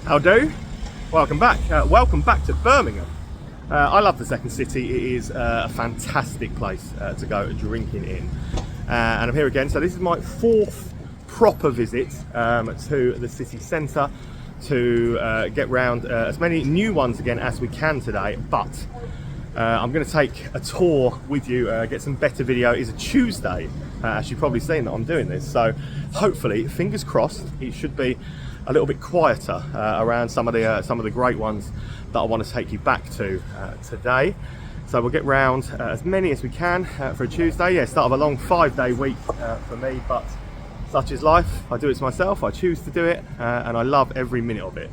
How do? Welcome back. Welcome back to Birmingham. I love the Second City. It is a fantastic place to go drinking in. And I'm here again. So this is my fourth proper visit to the city centre to get round as many new ones again as we can today. But I'm going to take a tour with you, get some better video. It's a Tuesday, as you've probably seen that I'm doing this. So hopefully, fingers crossed, it should be a little bit quieter around some of the great ones that I want to take you back to today. So we'll get round as many as we can for a Tuesday. Yeah, start of a long 5-day week for me, but such is life. I do it to myself, I choose to do it, and I love every minute of it.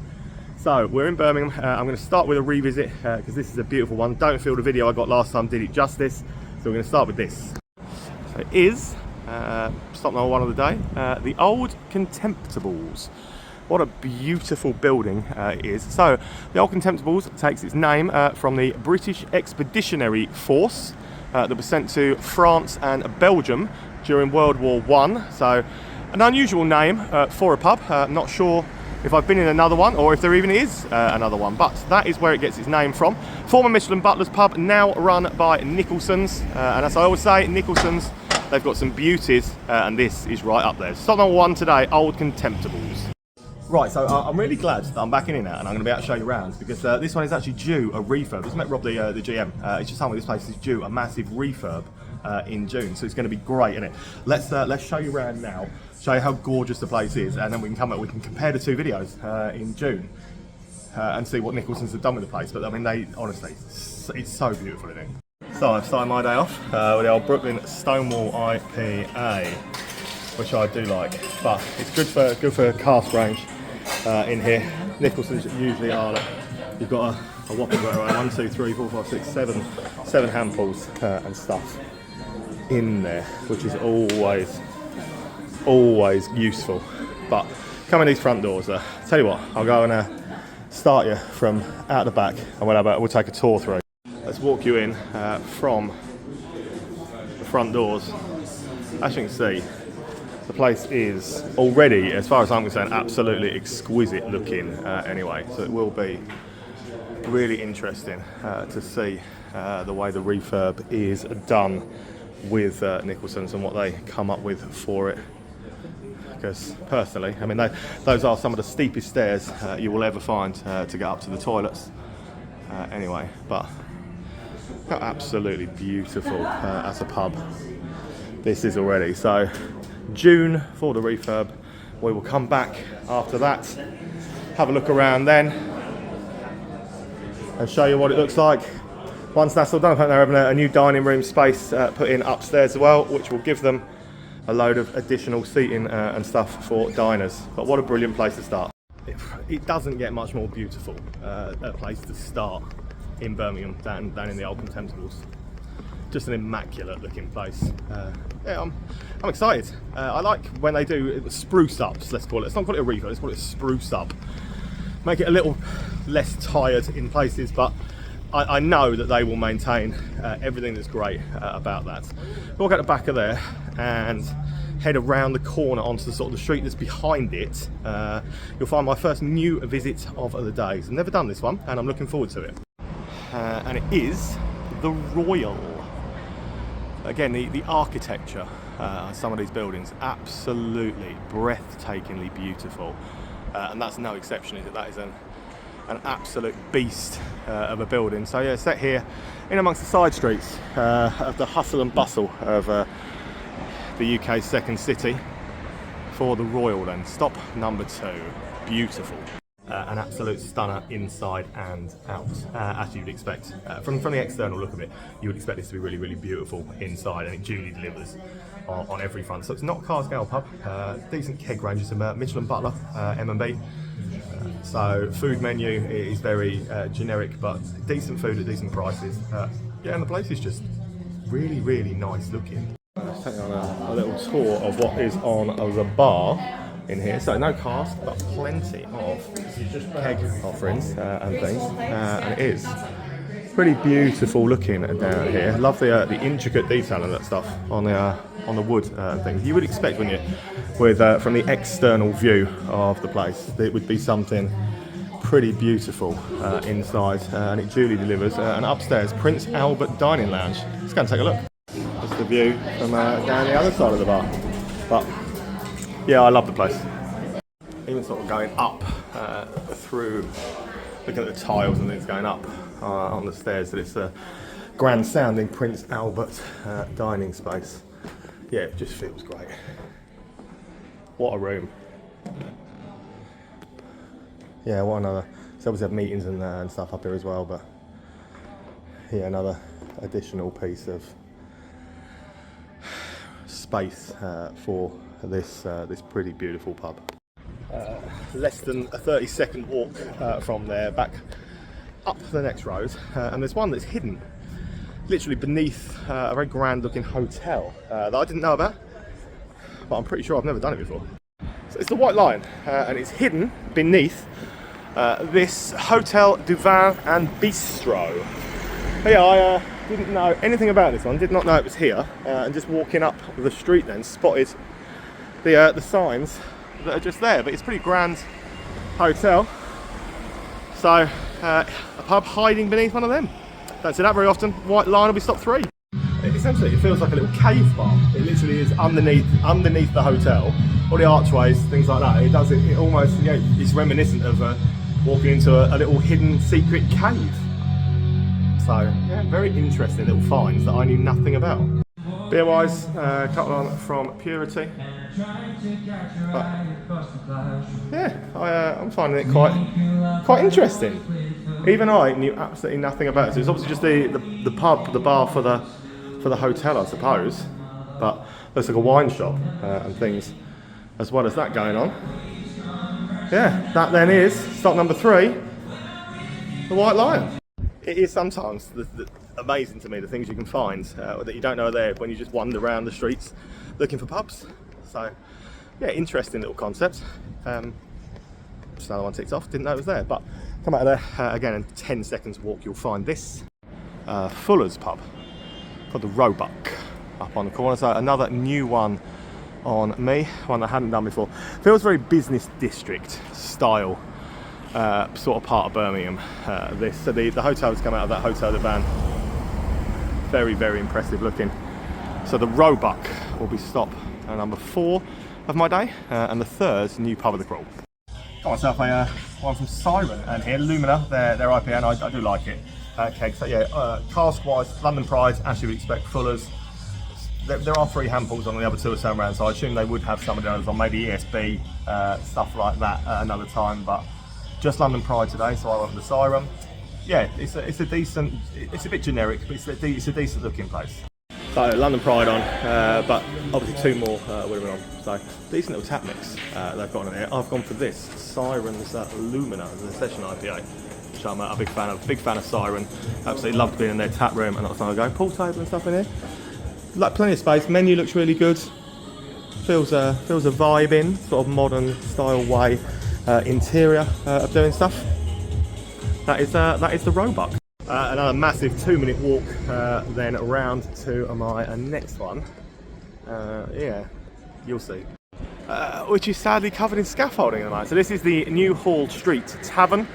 So we're in Birmingham. I'm going to start with a revisit because this is a beautiful one. Don't feel the video I got last time did it justice, so we're going to start with this. So it is, stop number one of the day, the Old Contemptibles. What a beautiful building it is. So the Old Contemptibles takes its name from the British Expeditionary Force that was sent to France and Belgium during World War I. So an unusual name for a pub. Not sure if I've been in another one or if there even is another one, but that is where it gets its name from. Former Michelin Butler's pub, now run by Nicholson's, and as I always say, Nicholson's, they've got some beauties, and this is right up there. Stop number one today, Old Contemptibles. Right, so I'm really glad that I'm back in here now and I'm going to be able to show you around because this one is actually due a refurb. Just met Rob, the GM. It's just told me this place is due a massive refurb in June, so it's going to be great, isn't it? Let's show you around now, show you how gorgeous the place is, and then we can compare the two videos in June and see what Nicholson's have done with the place. But I mean, they honestly, it's so beautiful, isn't it? So I've started my day off with the old Brooklyn Stonewall IPA, which I do like, but it's good for cask range in here. Nicholson's usually are. You've got a whopping 1, 2, 3, 4, 5, 6, 7 handfuls and stuff in there, which is always useful. But come in these front doors. Tell you what, I'll go and start you from out the back, and we'll take a tour through. Let's walk you in from the front doors. As you can see, the place is already, as far as I'm concerned, absolutely exquisite looking anyway. So it will be really interesting to see the way the refurb is done with Nicholson's and what they come up with for it. Because personally, I mean, those are some of the steepest stairs you will ever find to get up to the toilets anyway. But absolutely beautiful as a pub this is already. So June for the refurb. We will come back after that, have a look around then, and show you what it looks like. Once that's all done, I think they're having a new dining room space put in upstairs as well, which will give them a load of additional seating and stuff for diners. But what a brilliant place to start. It doesn't get much more beautiful a place to start in Birmingham than in the Old Contemptibles. Just an immaculate looking place. Yeah, I'm excited. I like when they do spruce ups, let's call it. Let's not call it a refurb, let's call it a spruce up. Make it a little less tired in places, but I know that they will maintain everything that's great about that. Walk out the back of there and head around the corner onto the street that's behind it. You'll find my first new visit of the day. I've never done this one and I'm looking forward to it. And it is the Royal. Again, the architecture of some of these buildings, absolutely breathtakingly beautiful. And that's no exception, is it? That is an absolute beast of a building. So yeah, set here in amongst the side streets of the hustle and bustle of the UK's second city for the Royal then. Stop number 2, beautiful. An absolute stunner inside and out, as you'd expect. From the external look of it, you would expect this to be really, really beautiful inside, and it duly delivers on every front. So it's not a cask ale pub, decent keg range, it's a Michelin Butler, M&B. So food menu is very generic, but decent food at decent prices. Yeah, and the place is just really, really nice looking. Let's take on a little tour of what is on the bar in here. So no cask, but plenty of keg offerings and things, and it is pretty beautiful looking down here. Love the intricate detail and that stuff on the wood and things. You would expect, wouldn't you, with from the external view of the place, that it would be something pretty beautiful inside, and it duly delivers an upstairs Prince Albert dining lounge. Let's go and take a look. That's the view from down the other side of the bar. But yeah, I love the place. Even sort of going up through, looking at the tiles and things going up on the stairs, that it's a grand sounding Prince Albert dining space. Yeah, it just feels great. What a room. Yeah, what another. So obviously have meetings and stuff up here as well, but yeah, another additional piece of space for this pretty beautiful pub. Less than a 30-second walk from there, back up the next road, and there's one that's hidden, literally beneath a very grand-looking hotel that I didn't know about, but I'm pretty sure I've never done it before. So it's the White Lion, and it's hidden beneath this Hotel du Vin and Bistro. But yeah, I didn't know anything about this one, did not know it was here, and just walking up the street then spotted the signs that are just there. But it's a pretty grand hotel, so a pub hiding beneath one of them. Don't see that very often. White Lion will be stop 3. Essentially, it feels like a little cave bar. It literally is underneath the hotel. All the archways, things like that. It almost, yeah, it's reminiscent of walking into a little hidden secret cave. So yeah, very interesting little finds that I knew nothing about. Beer wise, a couple on from Purity. But yeah, I'm finding it quite interesting. Even I knew absolutely nothing about it. So it's obviously just the pub, the bar for the hotel, I suppose. But looks like a wine shop and things as well as that going on. Yeah, that then is stop number 3, the White Lion. It is sometimes amazing to me the things you can find that you don't know are there when you just wander around the streets looking for pubs. So yeah, interesting little concept. Just another one ticked off, didn't know it was there. But come out of there, again in 10 seconds walk you'll find this Fuller's pub called the Roebuck up on the corner. So another new one on me, one I hadn't done before. Feels very business district style sort of part of Birmingham. So the hotels come out of that Hotel du Vin. Very, very impressive looking. So the Roebuck will be stop number 4 of my day, and the 3rd new pub of the crawl. Got myself a one from Siren, and here Lumina, their IPA, and I do like it. Okay, so yeah, cask wise, London Pride, as you would expect, Fuller's. There are 3 handfuls on the other 2 or so around, so I assume they would have some of the others on, maybe ESB, stuff like that at another time, but just London Pride today, so I went with the Siren. Yeah, it's a decent, it's a bit generic, but it's a decent looking place. So London Pride on, but obviously 2 more would have been on. So decent little tap mix they've got on there. I've gone for this Siren's Lumina, the session IPA, which I'm a big fan of. Big fan of Siren. Absolutely loved being in their tap room, and not so long ago. Pool table and stuff in here. Like plenty of space. Menu looks really good. Feels a vibe in sort of modern style way. Interior of doing stuff. That is the Roebuck. Another massive 2-minute walk then around to my next one. Yeah, you'll see. Which is sadly covered in scaffolding at the moment. So this is the New Hall Street Tavern.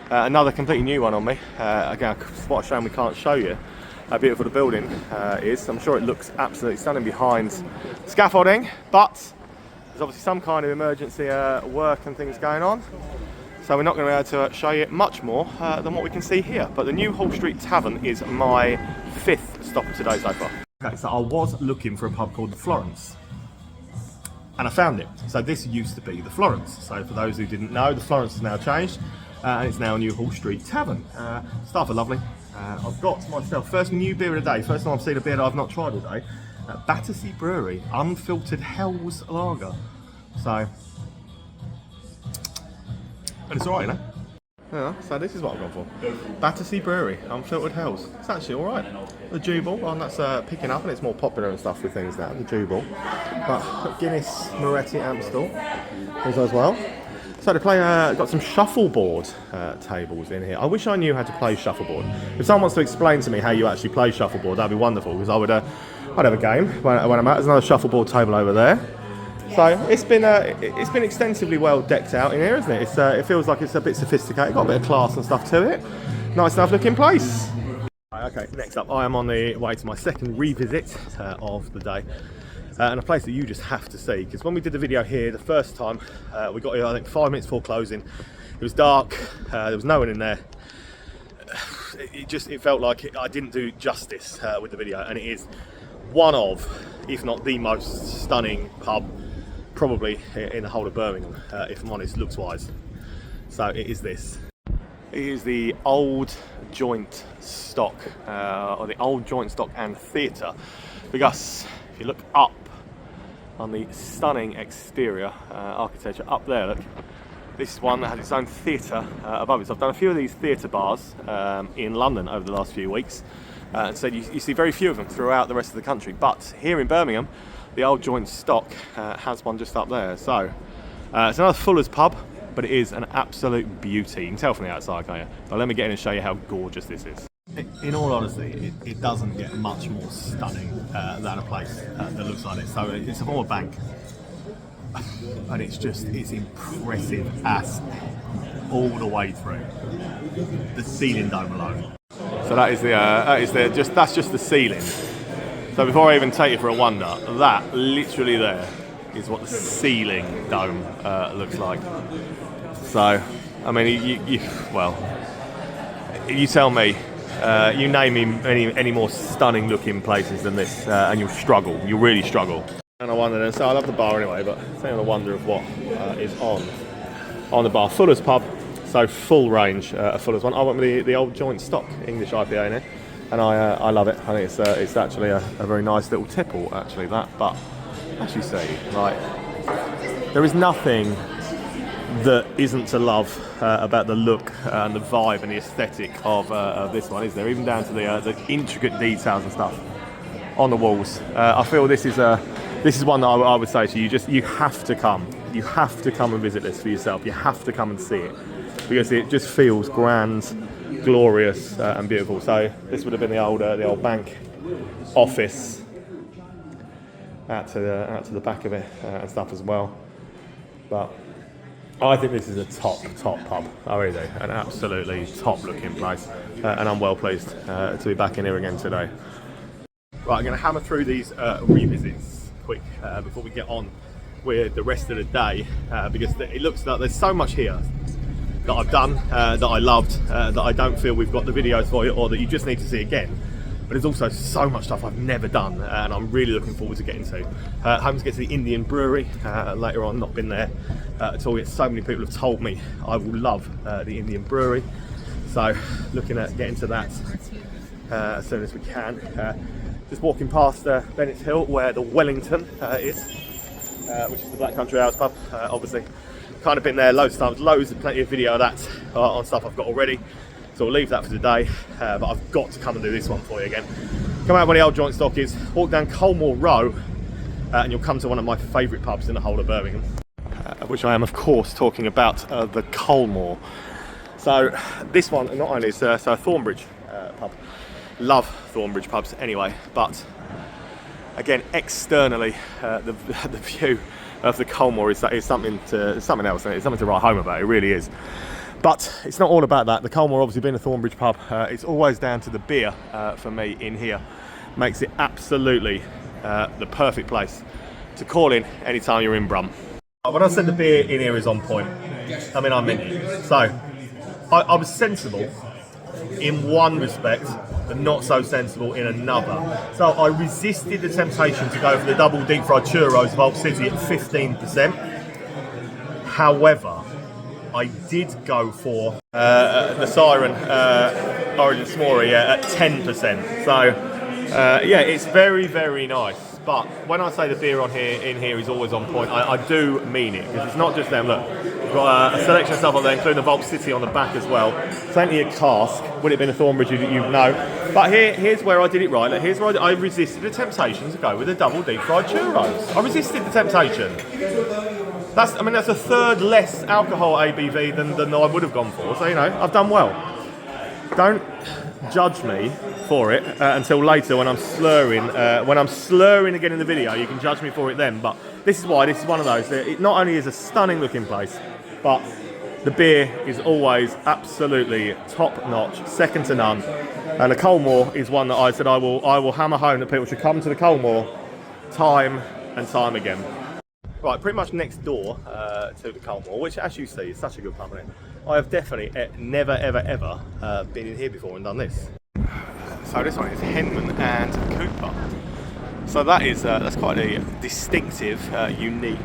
Another completely new one on me. Again, what a shame we can't show you how beautiful the building is. I'm sure it looks absolutely stunning behind scaffolding, but there's obviously some kind of emergency work and things going on. So we're not going to be able to show you much more than what we can see here. But the New Hall Street Tavern is my 5th stop of today so far. Okay, so I was looking for a pub called the Florence, and I found it. So this used to be the Florence. So for those who didn't know, the Florence has now changed, and it's now New Hall Street Tavern. Staff are lovely. I've got myself first new beer of the day. First time I've seen a beer that I've not tried all day. Bacchus Brewery Unfiltered Hell's Lager. So. And it's alright, you know? Yeah, so this is what I've gone for. Bacchus Brewery, Unfiltered Hells. It's actually alright. The Jubal, well, that's picking up, and it's more popular and stuff with things now, the Jubal. But Guinness, Moretti, Amstel as well. So they play, got some shuffleboard tables in here. I wish I knew how to play shuffleboard. If someone wants to explain to me how you actually play shuffleboard, that'd be wonderful, because I'd have a game when I'm out. There's another shuffleboard table over there. So it's been extensively well decked out in here, isn't it? It feels like it's a bit sophisticated, got a bit of class and stuff to it. Nice enough looking place. Okay, next up, I am on the way to my second revisit of the day, and a place that you just have to see, because when we did the video here the first time, we got here I think 5 minutes before closing. It was dark, there was no one in there. It felt like I didn't do justice with the video, and it is one of, if not the most stunning pub probably in the whole of Birmingham, if I'm honest, looks wise. So it is this. It is the Old Joint Stock, or the Old Joint Stock and Theatre, because if you look up on the stunning exterior architecture up there, look, this is one that has its own theatre above it. So I've done a few of these theatre bars in London over the last few weeks, and so you see very few of them throughout the rest of the country, but here in Birmingham the Old Joint Stock has one just up there. So it's another Fuller's pub, but it is an absolute beauty. You can tell from the outside, can't you? But let me get in and show you how gorgeous this is. In all honesty, it doesn't get much more stunning than a place that looks like this. So it's a former bank, and it's impressive as all the way through. The ceiling dome alone. So that's just the ceiling. So before I even take you for a wander, that literally there is what the ceiling dome looks like. So, I mean, you tell me, you name me any more stunning looking places than this, and you'll struggle. You'll really struggle. And I wonder then, so I love the bar anyway, but I the wonder of what is on the bar. Fuller's pub, so full range of Fuller's one. I went with the Old Joint Stock English IPA in it, and I love it. I think it's actually a very nice little tipple, actually, that. But as you see, like, there is nothing that isn't to love about the look and the vibe and the aesthetic of this one, is there? Even down to the intricate details and stuff on the walls. I feel this is one that I would say to you, you have to come. You have to come and visit this for yourself. You have to come and see it, because it just feels grand, glorious, and beautiful. So this would have been the old bank office out to the back of it and stuff as well. But I think this is a top pub. I really do. An absolutely top looking place, and I'm well pleased to be back in here again today. Right, I'm going to hammer through these revisits quick before we get on with the rest of the day, because it looks like there's so much here that I've done, that I loved, that I don't feel we've got the videos for you, or that you just need to see again. But there's also so much stuff I've never done, and I'm really looking forward to getting to. Home to get to the Indian Brewery later on. Not been there at all yet. So many people have told me I will love the Indian Brewery, so looking at getting to that as soon as we can. Just walking past Bennett's Hill, where the Wellington is, which is the Black Country House pub. Obviously, kind of been there loads of times, plenty of video of that on stuff I've got already. So we'll leave that for today, but I've got to come and do this one for you again. Come out where the Old Joint Stock is, walk down Colmore Row, and you'll come to one of my favourite pubs in the whole of Birmingham, which I am of course talking about the Colmore. So this one not only is a Thornbridge pub, love Thornbridge pubs anyway, but again externally the view of the Colmore is something else, and it's something to write home about. It really is. But it's not all about that. The Colmore, obviously being a Thornbridge pub, it's always down to the beer for me in here. Makes it absolutely the perfect place to call in anytime you're in Brum. When I said the beer in here is on point, I mean I meant it. So I was sensible in one respect, but not so sensible in another. So I resisted the temptation to go for the double deep fried churros of Old City at 15%. However, I did go for the Siren Origin S'more at 10%. So yeah, it's very, very nice. But when I say the beer in here is always on point, I do mean it, because it's not just them. Look, we've got a selection of stuff on there, including the Vault City on the back as well. Plenty of cask. Would it have been a Thornbridge, you know. But here's where I did it right. Look, here's where I resisted the temptation to go with the double deep fried churros. I resisted the temptation. That's a third less alcohol ABV than I would have gone for. So, you know, I've done well. judge me for it until later when I'm slurring. When I'm slurring again in the video, you can judge me for it then. But this is why this is one of those. It not only is a stunning looking place, but the beer is always absolutely top notch, second to none. And the Colmore is one that I said I will hammer home that people should come to the Colmore time and time again. Right, pretty much next door to the Colmore, which as you see is such a good pub, isn't it? I have definitely never ever been in here before and done this. So this one is Henman and Cooper. So that is that's quite a distinctive, unique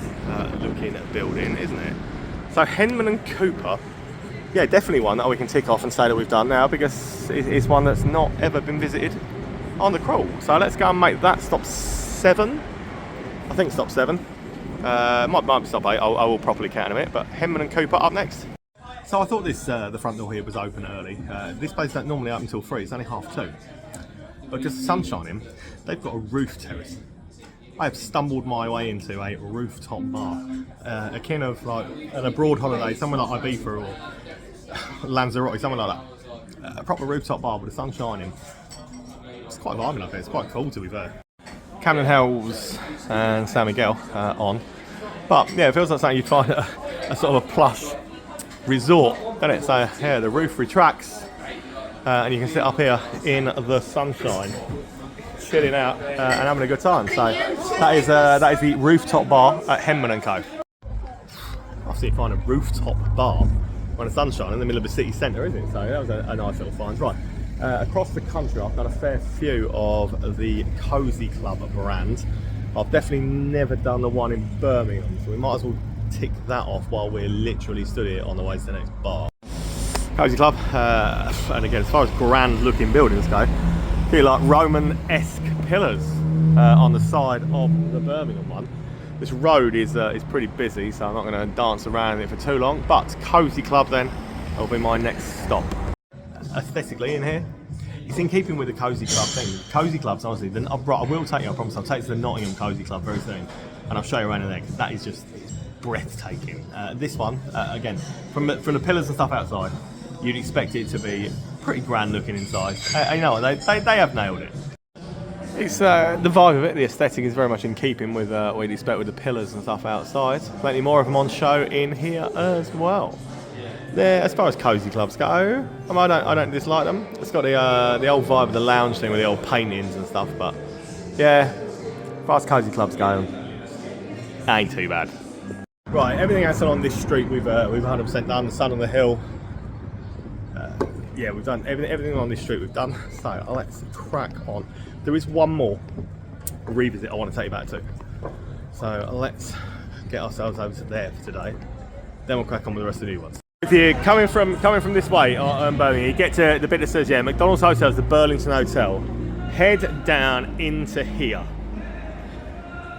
looking building, isn't it? So Henman and Cooper, yeah, definitely one that we can tick off and say that we've done now, because it's one that's not ever been visited on the crawl. So let's go and make that stop 7. I think stop 7. Might be stop 8. I will properly count in a minute. But Henman and Cooper up next. So I thought this the front door here was open early. This place don't normally open until 3. It's only 1:30. But because the sun's shining, they've got a roof terrace. I have stumbled my way into a rooftop bar, akin of like an abroad holiday, somewhere like Ibiza or Lanzarote, somewhere like that. A proper rooftop bar with the sun shining. It's quite vibing up here. It's quite cool to be fair. Camden Hells and San Miguel on, but yeah, it feels like something you'd find at a sort of a plush resort, doesn't it? So yeah, the roof retracts and you can sit up here in the sunshine, chilling out and having a good time. So that is the rooftop bar at Henman and Co. Obviously, you find a rooftop bar when the sun's shining in the middle of the city centre, isn't it? So that was a nice little find. Right. Across the country, I've done a fair few of the Cosy Club brand. I've definitely never done the one in Birmingham, so we might as well tick that off while we're literally stood here on the way to the next bar. Cosy Club, and again, as far as grand looking buildings go, I feel like Roman-esque pillars on the side of the Birmingham one. This road is pretty busy, so I'm not going to dance around it for too long, but Cosy Club then will be my next stop. Aesthetically in here, it's in keeping with the Cosy Club thing. Cosy Clubs, honestly, I will take you, I promise, I'll take you to the Nottingham Cosy Club very soon, and I'll show you around in there, because that is just breathtaking. This one, again, from the pillars and stuff outside, you'd expect it to be pretty grand looking inside. You know what, they have nailed it. It's the vibe of it, the aesthetic is very much in keeping with what you'd expect with the pillars and stuff outside. Plenty more of them on show in here as well. As far as Cosy Clubs go, I mean, I don't dislike them. It's got the old vibe of the lounge thing with the old paintings and stuff, but yeah, as far as Cosy Clubs go, ain't too bad. Right, everything else on this street we've 100% done. The sun on the hill. Yeah, we've done everything on this street we've done. So let's crack on. There is one more revisit I want to take you back to. So let's get ourselves over to there for today. Then we'll crack on with the rest of the new ones. If you're coming from this way on Birmingham, you get to the bit that says, yeah, McDonald's Hotel is the Burlington Hotel. Head down into here.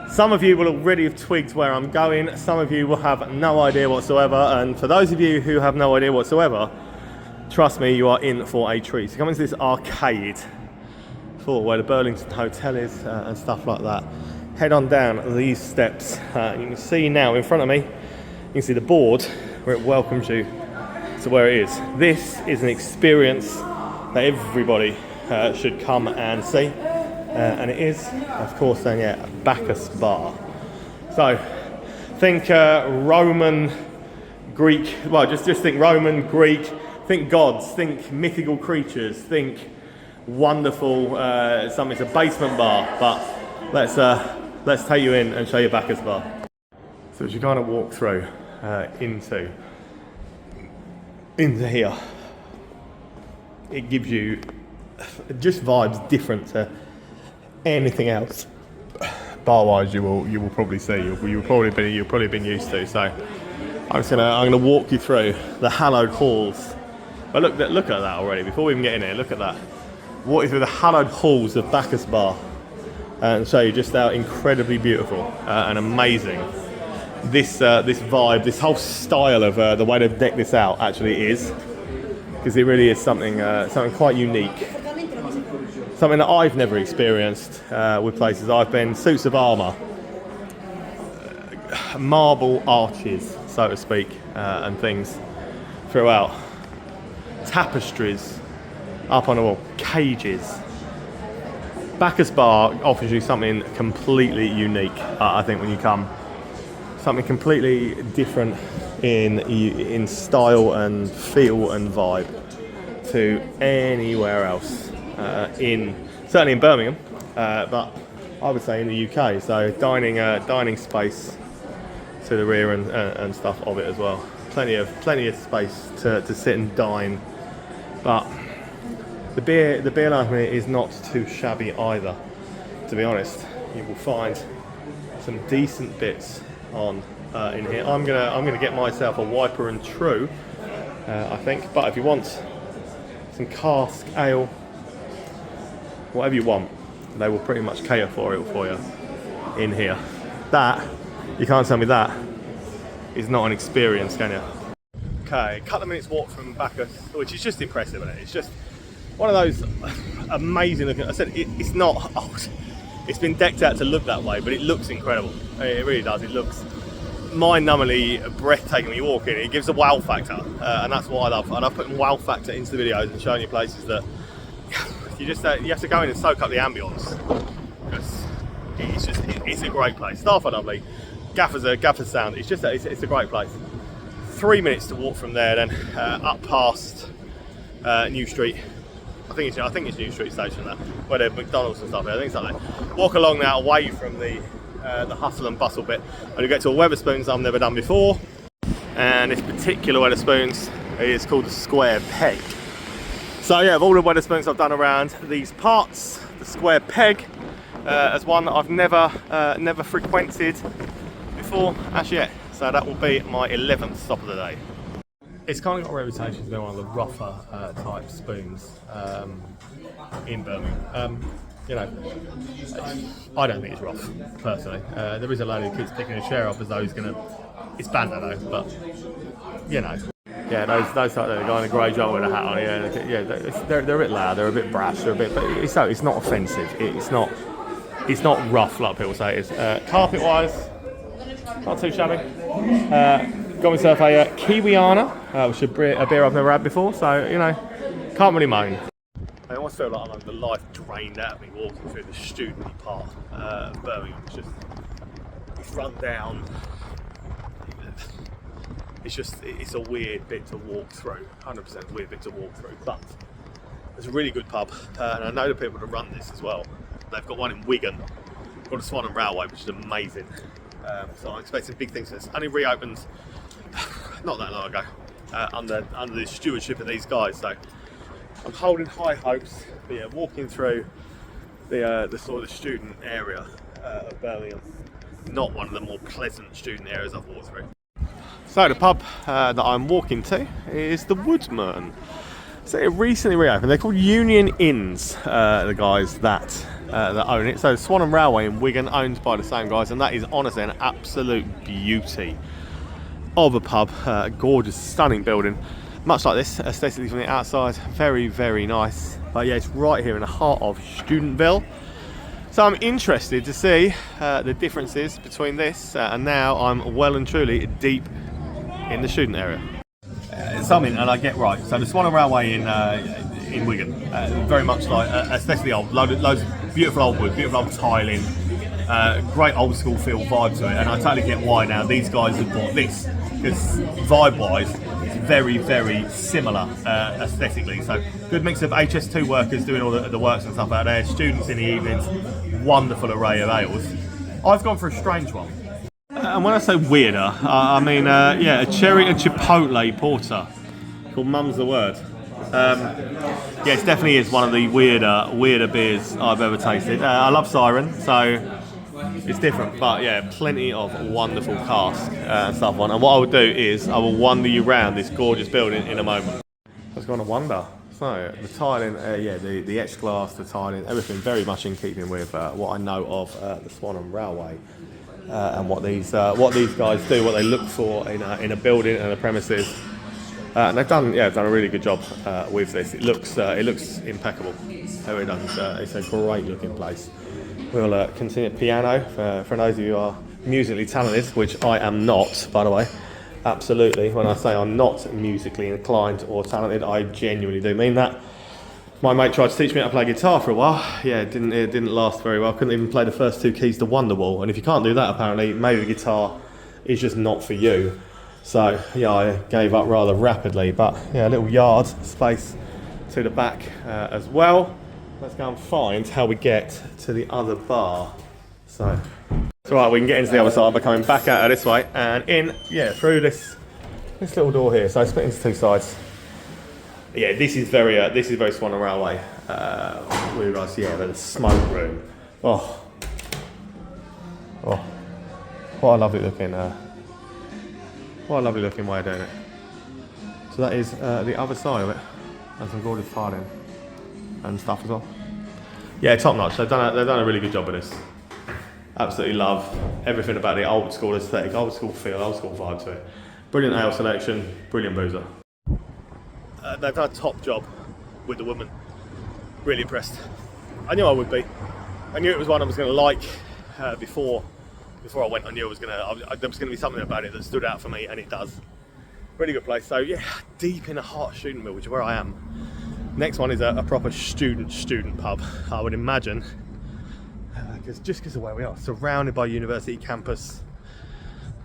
Some of you will already have twigged where I'm going. Some of you will have no idea whatsoever. And for those of you who have no idea whatsoever, trust me, you are in for a treat. So come into this arcade for where the Burlington Hotel is and stuff like that. Head on down these steps. You can see now in front of me, you can see the board where it welcomes you to where it is. This is an experience that everybody should come and see. And it is, of course, then, yeah, Bacchus Bar. So, think Roman, Greek, well, just think Roman, Greek, think gods, think mythical creatures, think wonderful, something, it's a basement bar, but let's take you in and show you Bacchus Bar. So as you kind of walk through into here, it gives you just vibes different to anything else bar-wise you will probably see. You've probably been used to. So I'm gonna walk you through the hallowed halls. But look at that already. Before we even get in here, look at that. Walk you through the hallowed halls of Bacchus Bar and show you just how incredibly beautiful and amazing this vibe, this whole style of the way they've decked this out actually is, because it really is something quite unique. Something that I've never experienced with places I've been. Suits of armour, marble arches, so to speak, and things throughout. Tapestries. up on the wall. Cages. Bacchus Bar offers you something completely unique, I think, when you come. Something completely different in style and feel and vibe to anywhere else, certainly in Birmingham, but I would say in the UK. So dining space to the rear and stuff of it as well. Plenty of space to sit and dine, but the beer line here is not too shabby either. To be honest, you will find some decent bits on in here. I'm gonna get myself a Wiper and True, I think. But if you want some cask ale, whatever you want, they will pretty much cater for it for you in here. That, you can't tell me that is not an experience, can you? Okay, a couple of minutes walk from Bacchus, which is just impressive, isn't it? It's just one of those amazing looking. I said it's not old. It's been decked out to look that way, but it looks incredible. It really does. It looks mind-numbingly breathtaking when you walk in. It gives a wow factor, and that's what I love. And I'm putting wow factor into the videos and showing you places that you have to go in and soak up the ambience, because it's a great place. Staff are lovely, gaffers sound. It's a great place. 3 minutes to walk from there, then up past New Street. I think it's New Street Station, that where there's McDonald's and stuff. I think it's like that. Walk along now, away from the hustle and bustle bit, and you get to a Wetherspoons I've never done before. And this particular Wetherspoons is called the Square Peg. So yeah, of all the Wetherspoons I've done around these parts, the Square Peg is one that I've never frequented before as yet. So that will be my 11th stop of the day. It's kind of got a reputation to be one of the rougher type spoons in Birmingham. You know, I don't think it's rough, personally. There is a lady who keeps picking a chair up as though he's going to... It's banter though, but, you know. Yeah, those type of guy in a grey jumper with a hat on, yeah, they're a bit loud, they're a bit brash, but it's not offensive. It's not rough like people say it is. Carpet-wise, not too shabby. Got myself a Kiwiana, which is a beer I've never had before, so, you know, can't really moan. I almost feel like I'm having the life drained out of me walking through the student part of Birmingham. It's run down. It's a weird bit to walk through, 100% weird bit to walk through, but it's a really good pub, and I know the people that run this as well. They've got one in Wigan, called the Swan and Railway, which is amazing. So I'm expecting big things. It's only reopened not that long ago, under the stewardship of these guys. So I'm holding high hopes. But yeah, walking through the sort of student area of Birmingham, not one of the more pleasant student areas I've walked through. So the pub that I'm walking to is the Woodman. So it recently reopened. They're called Union Inns, the guys that own it. So Swan and Railway in Wigan, owned by the same guys, and that is honestly an absolute beauty of a pub. Gorgeous, stunning building, much like this aesthetically from the outside. Very, very nice. But yeah, it's right here in the heart of Studentville. So I'm interested to see the differences between this and now I'm well and truly deep in the student area. Something, and I get right. So the Swan and Railway in Wigan, very much like especially old, loads of beautiful old wood, beautiful old tiling, great old school feel vibe to it, and I totally get why now these guys have bought this, because vibe wise it's very, very similar aesthetically. So good mix of HS2 workers doing all the works and stuff out there, students in the evenings, wonderful array of ales. I've gone for a strange one. And when I say weirder, I mean, yeah, a cherry and chipotle porter called Mum's the Word. Yeah, it definitely is one of the weirder beers I've ever tasted. I love Siren, so it's different, but yeah, plenty of wonderful cask and stuff on. And what I will do is I will wander you around this gorgeous building in a moment. I was going to wonder. So the tiling, yeah, the etched glass, the tiling, everything very much in keeping with what I know of the Swan and Railway. And what these guys do, what they look for in a building and a premises, and they've done a really good job with this. It looks impeccable. How it does. It's a great looking place. We'll continue piano for those of you who are musically talented, which I am not, by the way. Absolutely. When I say I'm not musically inclined or talented, I genuinely do mean that. My mate tried to teach me how to play guitar for a while. Yeah, it didn't last very well. Couldn't even play the first 2 keys to Wonderwall. And if you can't do that, apparently, maybe the guitar is just not for you. So yeah, I gave up rather rapidly. But yeah, a little yard space to the back as well. Let's go and find how we get to the other bar. So it's all right, we can get into the other side by coming back out this way and in, yeah, through this little door here. So I split into 2 sides. Yeah, this is very Swan and Railway. We realise, yeah, the smoke room. Oh, what a lovely looking way of doing it. So that is the other side of it. There's some gorgeous tiling and stuff as well. Yeah, top notch. They've done a really good job with this. Absolutely love everything about the old school aesthetic, old school feel, old school vibe to it. Brilliant ale selection, brilliant boozer. They've done a top job with the Woodman. Really impressed. I knew I would be. I knew it was one I was going to like before I went. I knew there was going to be something about it that stood out for me, and it does. Really good place. So yeah, deep in the heart of Student which is where I am. Next one is a proper student pub, I would imagine. Just because of where we are, surrounded by university campus.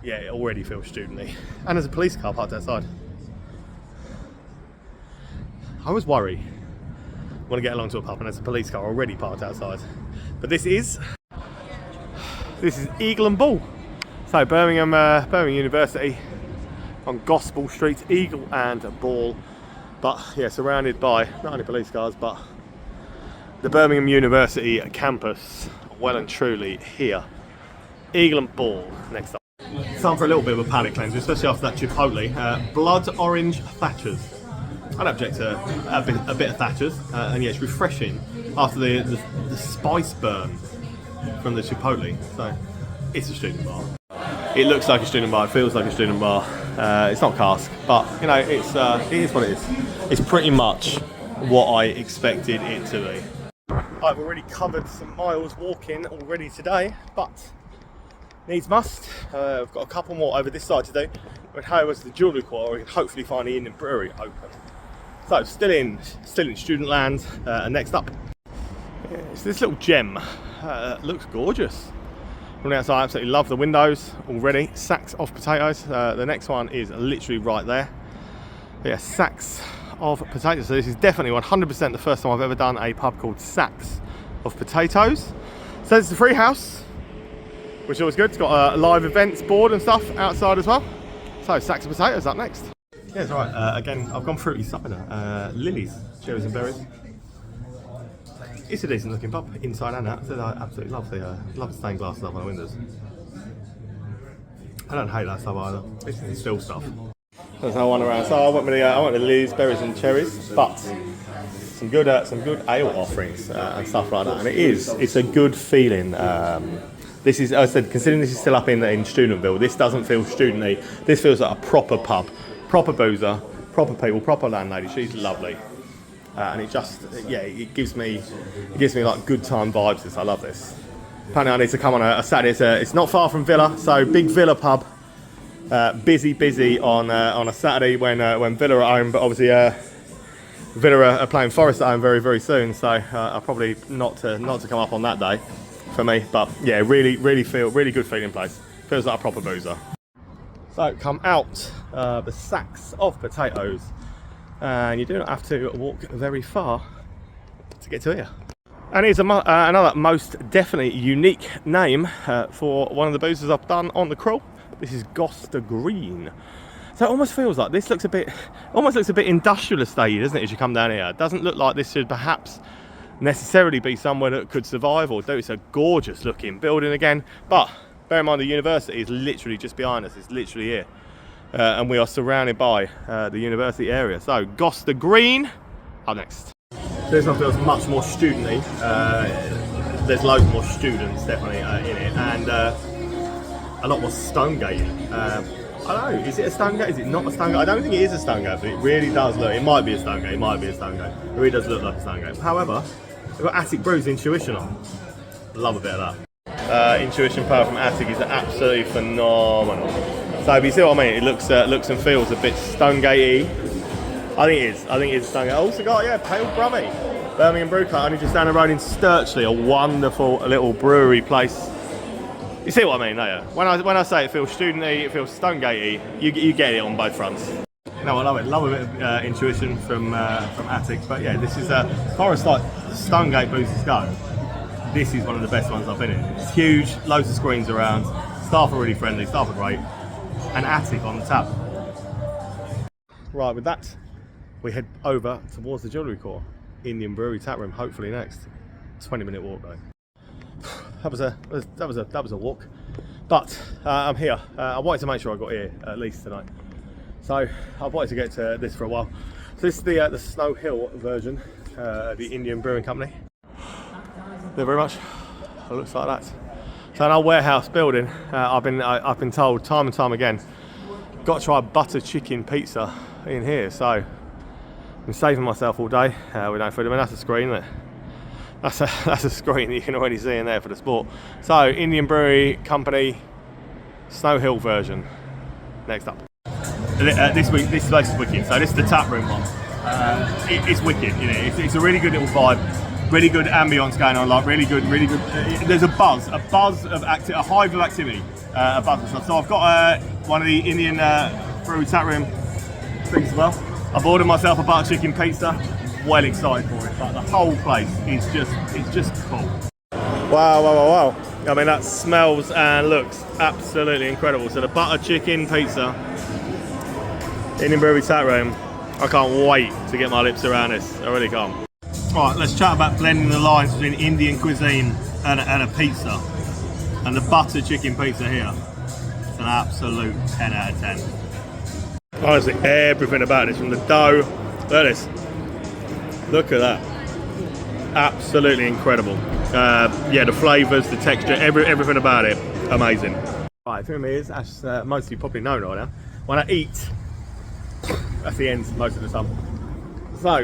Yeah, it already feels studenty. And there's a police car parked outside. I always worry when I get along to a pub and there's a police car already parked outside. But this is Eagle and Ball. So Birmingham University on Gospel Street, Eagle and Ball. But yeah, surrounded by not only police cars, but the Birmingham University campus, well and truly here. Eagle and Ball next up. Time for a little bit of a palate cleanse, especially after that Chipotle. Blood Orange Thatchers. I'd object to a bit of Thatchers, and yeah, it's refreshing after the spice burn from the Chipotle. So it's a student bar. It looks like a student bar, it feels like a student bar. It's not cask, but you know, it is what it is. It's pretty much what I expected it to be. I've already covered some miles walking already today, but needs must. I've got a couple more over this side to do. But how was the jewellery quarter? We can hopefully find the Indian Brewery open. So still in student land. And next up, it's this little gem. Looks gorgeous. From the outside, I absolutely love the windows already. Sacks of potatoes. The next one is literally right there. Yeah, sacks of potatoes. So this is definitely 100% the first time I've ever done a pub called Sacks of Potatoes. So it's a free house, which is always good. It's got a live events board and stuff outside as well. So Sacks of Potatoes up next. Yeah, it's alright. Again, I've gone fruity cider. Lilies, cherries and berries. It's a decent looking pub, inside and out. So I absolutely love the stained glass stuff on the windows. I don't hate that stuff either. This is still stuff. There's no one around. So I went with the lilies, berries and cherries, but some good ale offerings and stuff like that. And it's a good feeling. This is, as I said, considering this is still up in Studentville, this doesn't feel studenty. This feels like a proper pub, proper boozer, proper people, proper landlady. She's lovely. And it just, yeah, it gives me like good time vibes. I love this. Apparently I need to come on a Saturday. It's not far from Villa, so big Villa pub. Busy on a Saturday when Villa are at home, but obviously Villa are playing Forest at home very, very soon. So I'll probably not to come up on that day for me. But yeah, really good feeling place. Feels like a proper boozer. So come out the Sacks of Potatoes. And you do not have to walk very far to get to here. And here's another most definitely unique name for one of the boozers I've done on the crawl. This is Gosta Green. So it almost feels like this looks a bit industrial estate, doesn't it, as you come down here? It doesn't look like this should perhaps necessarily be somewhere that could survive or do. It's a gorgeous looking building again, but bear in mind the university is literally just behind us. It's literally here. And we are surrounded by the university area. So Gosta Green, up next. This one feels much more studenty. There's loads more students definitely in it, and a lot more Stonegate. I don't know, is it a Stonegate? Is it not a Stonegate? I don't think it is a Stonegate, but it really does look, it might be a Stonegate, it really does look like a Stonegate. However, we've got Attic Brews Intuition on. Love a bit of that. Intuition power from Attic is absolutely phenomenal. So if you see what I mean, it looks and feels a bit Stonegate-y. I think it is Stonegate. Also got, yeah, pale brummy. Birmingham Brew Club, only just down the road in Sturchley, a wonderful little brewery place. You see what I mean, don't you? When I say it feels studenty, it feels Stonegatey, you get it on both fronts. You know, I love it. Love a bit of intuition from Attic. But yeah, this is as far as like Stonegate boosters go, this is one of the best ones I've been in. It's huge, loads of screens around, staff are really friendly, staff are great, and Attic on the tap. Right, with that, we head over towards the Jewellery Court, Indian Brewery tap room. Hopefully next. 20-minute walk though. That was a walk, but I'm here. I wanted to make sure I got here at least tonight, so I've wanted to get to this for a while. So this is the Snow Hill version, the Indian Brewing Company. There very much. It looks like that. So an old warehouse building. I've been told time and time again, got to try butter chicken pizza in here. So I've been saving myself all day with no food. I mean, that's a screen, isn't it? That's a screen that you can already see in there for the sport. So Indian Brewery Company Snow Hill version. Next up. This place is wicked. So this is the tap room one. It's wicked. You know, it's a really good little vibe. Really good ambience going on. Like really good. There's a buzz of a hive of activity, a buzz and stuff. So I've got one of the Indian Brewery tap room things as well. I've ordered myself a butter chicken pizza. Well excited for it. Like the whole place is just cool. Wow. I mean, that smells and looks absolutely incredible. So the butter chicken pizza, Indian Brewery tap room. I can't wait to get my lips around this. I really can't. Right, let's chat about blending the lines between Indian cuisine and a pizza. And the butter chicken pizza here. It's an absolute 10 out of 10. Honestly, everything about this, from the dough. Look at this. Look at that. Absolutely incredible. Yeah, the flavours, the texture, everything about it, amazing. Right, the thing is, as most of you probably know right now, when I eat, that's the end most of the time. So,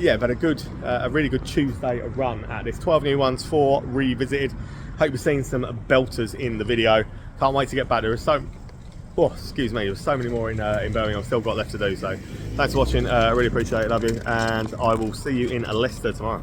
yeah, I've had a really good Tuesday run at this. 12 new ones, 4 revisited. Hope you've seen some belters in the video. Can't wait to get back. There's so many more in Birmingham. I've still got left to do. So, thanks for watching. I really appreciate it. Love you, and I will see you in Leicester tomorrow.